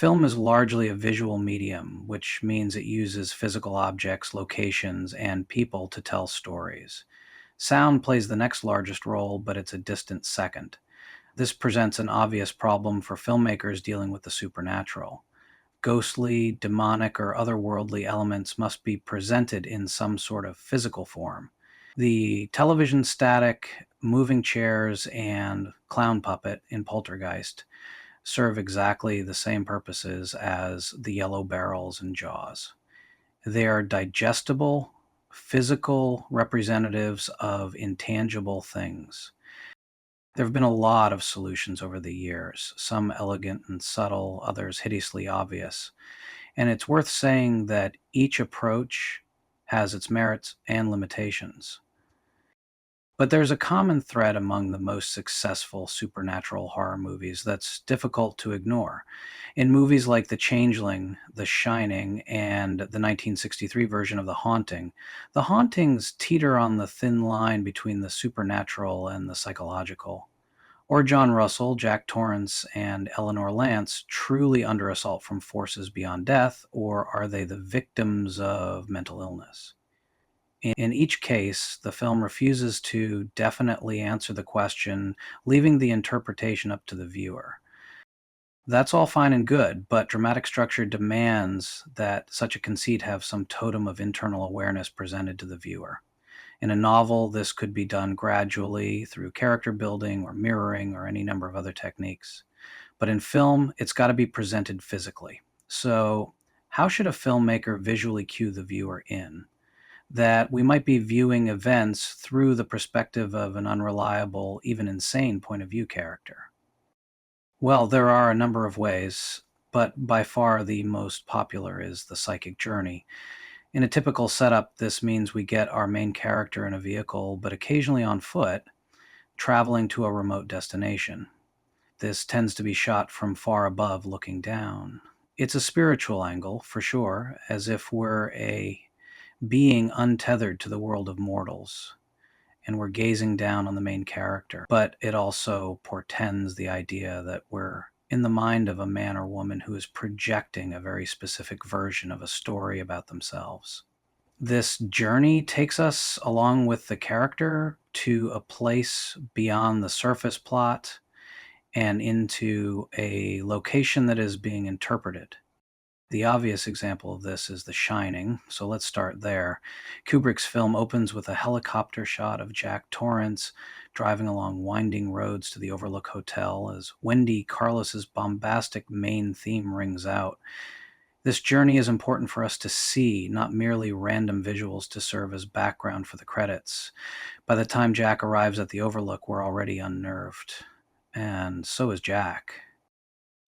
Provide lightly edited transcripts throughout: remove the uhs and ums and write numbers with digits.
Film is largely a visual medium, which means it uses physical objects, locations, and people to tell stories. Sound plays the next largest role, but it's a distant second. This presents an obvious problem for filmmakers dealing with the supernatural. Ghostly, demonic, or otherworldly elements must be presented in some sort of physical form. The television static, moving chairs, and clown puppet in Poltergeist serve exactly the same purposes as the yellow barrels and Jaws. They are digestible, physical representatives of intangible things. There have been a lot of solutions over the years, some elegant and subtle, others hideously obvious. And it's worth saying that each approach has its merits and limitations. But there's a common thread among the most successful supernatural horror movies that's difficult to ignore. In movies like The Changeling, The Shining, and the 1963 version of the hauntings teeter on the thin line between the supernatural and the psychological. Or John Russell, Jack Torrance, and Eleanor Lance truly under assault from forces beyond death, or are they the victims of mental illness? In each case, the film refuses to definitely answer the question, leaving the interpretation up to the viewer. That's all fine and good, but dramatic structure demands that such a conceit have some totem of internal awareness presented to the viewer. In a novel, this could be done gradually through character building or mirroring or any number of other techniques. But in film, it's got to be presented physically. So, how should a filmmaker visually cue the viewer in? That we might be viewing events through the perspective of an unreliable, even insane point of view character. Well, there are a number of ways, but by far the most popular is the psychic journey. In a typical setup, this means we get our main character in a vehicle, but occasionally on foot, traveling to a remote destination. This tends to be shot from far above looking down. It's a spiritual angle, for sure, as if we're a being untethered to the world of mortals, and we're gazing down on the main character. But it also portends the idea that we're in the mind of a man or woman who is projecting a very specific version of a story about themselves. This journey takes us along with the character to a place beyond the surface plot and into a location that is being interpreted. The obvious example of this is The Shining, so let's start there. Kubrick's film opens with a helicopter shot of Jack Torrance driving along winding roads to the Overlook Hotel as Wendy Carlos's bombastic main theme rings out. This journey is important for us to see, not merely random visuals to serve as background for the credits. By the time Jack arrives at the Overlook, we're already unnerved. And so is Jack.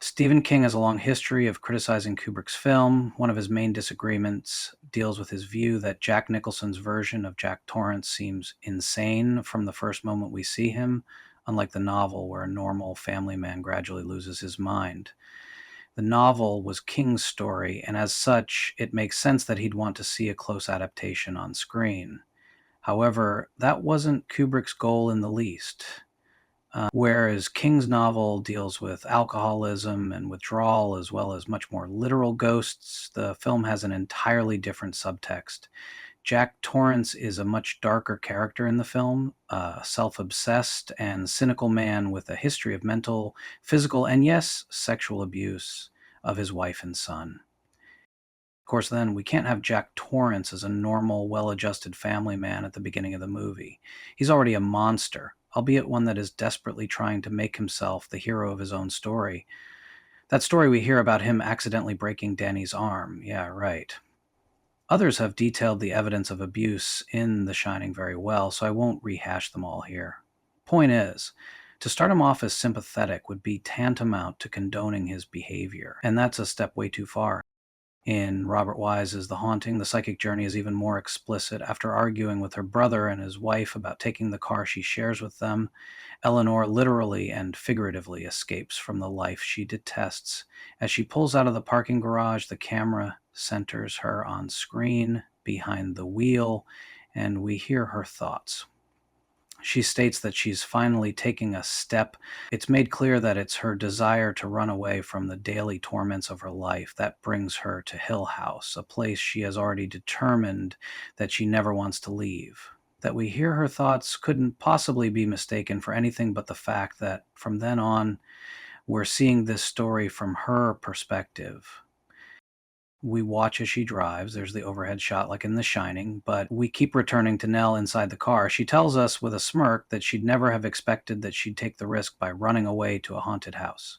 Stephen King has a long history of criticizing Kubrick's film. One of his main disagreements deals with his view that Jack Nicholson's version of Jack Torrance seems insane from the first moment we see him, unlike the novel where a normal family man gradually loses his mind. The novel was King's story, and as such, it makes sense that he'd want to see a close adaptation on screen. However, that wasn't Kubrick's goal in the least. Whereas King's novel deals with alcoholism and withdrawal as well as much more literal ghosts, the film has an entirely different subtext. Jack Torrance is a much darker character in the film, a self-obsessed and cynical man with a history of mental, physical, and yes, sexual abuse of his wife and son. Of course, then we can't have Jack Torrance as a normal, well-adjusted family man at the beginning of the movie. He's already a monster, albeit one that is desperately trying to make himself the hero of his own story. That story we hear about him accidentally breaking Danny's arm. Yeah, right. Others have detailed the evidence of abuse in The Shining very well, so I won't rehash them all here. Point is, to start him off as sympathetic would be tantamount to condoning his behavior, and that's a step way too far. In Robert Wise's The Haunting, the psychic journey is even more explicit. After arguing with her brother and his wife about taking the car she shares with them, Eleanor literally and figuratively escapes from the life she detests. As she pulls out of the parking garage, the camera centers her on screen, behind the wheel, and we hear her thoughts. She states that she's finally taking a step. It's made clear that it's her desire to run away from the daily torments of her life that brings her to Hill House, a place she has already determined that she never wants to leave. That we hear her thoughts couldn't possibly be mistaken for anything but the fact that from then on, we're seeing this story from her perspective. We watch as she drives. There's the overhead shot like in The Shining, but we keep returning to Nell inside the car. She tells us with a smirk that she'd never have expected that she'd take the risk by running away to a haunted house.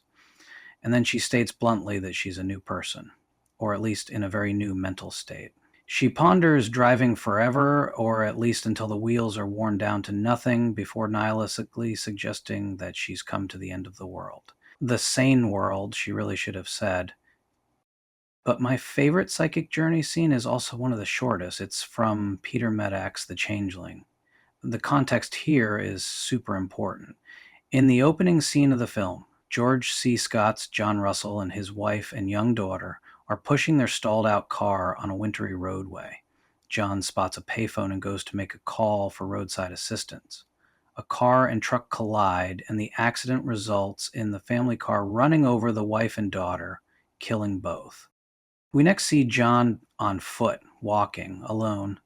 And then she states bluntly that she's a new person, or at least in a very new mental state. She ponders driving forever, or at least until the wheels are worn down to nothing, before nihilistically suggesting that she's come to the end of the world. The sane world, she really should have said. But my favorite psychic journey scene is also one of the shortest. It's from Peter Medak's The Changeling. The context here is super important. In the opening scene of the film, George C. Scott's John Russell and his wife and young daughter are pushing their stalled out car on a wintry roadway. John spots a payphone and goes to make a call for roadside assistance. A car and truck collide, and the accident results in the family car running over the wife and daughter, killing both. We next see John on foot, walking, alone.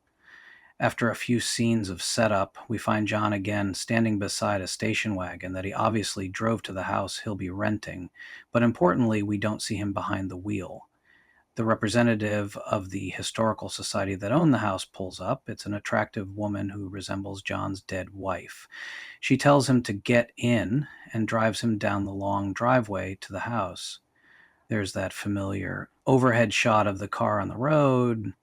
After a few scenes of setup, we find John again standing beside a station wagon that he obviously drove to the house he'll be renting, but importantly, we don't see him behind the wheel. The representative of the historical society that owned the house pulls up. It's an attractive woman who resembles John's dead wife. She tells him to get in and drives him down the long driveway to the house. There's that familiar overhead shot of the car on the road.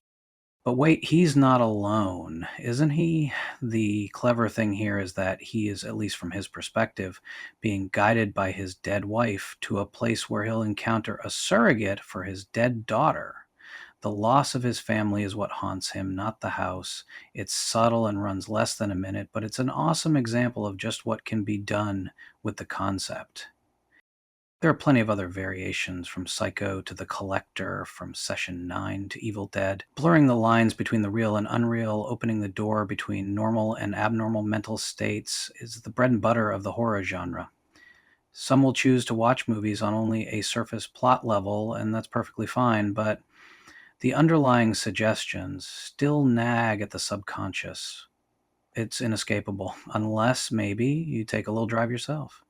But wait, he's not alone, isn't he? The clever thing here is that he is, at least from his perspective, being guided by his dead wife to a place where he'll encounter a surrogate for his dead daughter. The loss of his family is what haunts him, not the house. It's subtle and runs less than a minute, but it's an awesome example of just what can be done with the concept. There are plenty of other variations, from Psycho to The Collector, from Session 9 to Evil Dead, blurring the lines between the real and unreal, opening the door between normal and abnormal mental states is the bread and butter of the horror genre. Some will choose to watch movies on only a surface plot level, and that's perfectly fine, but the underlying suggestions still nag at the subconscious. It's inescapable, unless maybe you take a little drive yourself.